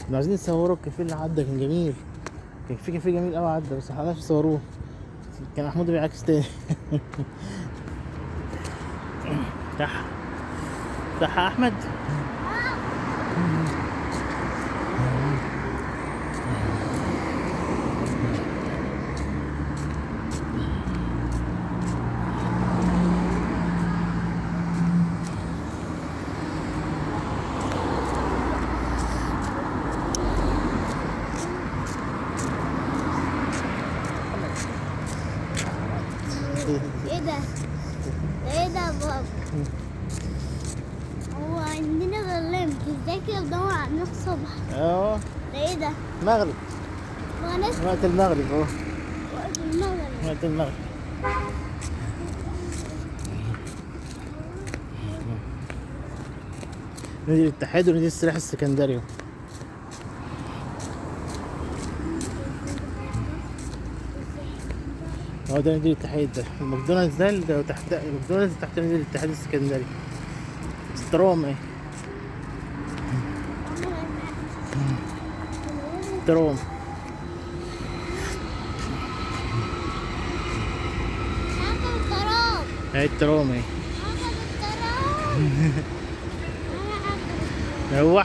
كنا عايزين نصوروا الكافيه اللي عدى، كان جميل. كان في كافيه جميل قوي عدى بس محدش يصوروه، كان محمود بيعكس تاني. صح صح يا احمد. ايه ده؟ ايه ده يا بابا؟ هو عندنا ظلام ازاي كده بدور على النور الصبح؟ اه ده ايه ده؟ مغرب، هو ناس وقت المغرب اهو، وقت المغرب. وقت المغرب. نادي الاتحاد ونادي السلاح السكندري. هو ده نادي الاتحاد، ده الماكدونالدز ده اللي تحت، الماكدونالدز تحت نادي الاتحاد السكندري. ستروم ايه، تروم. هاخد التراب. هاي التروم ايه. هاخد التراب. انا هاخد هو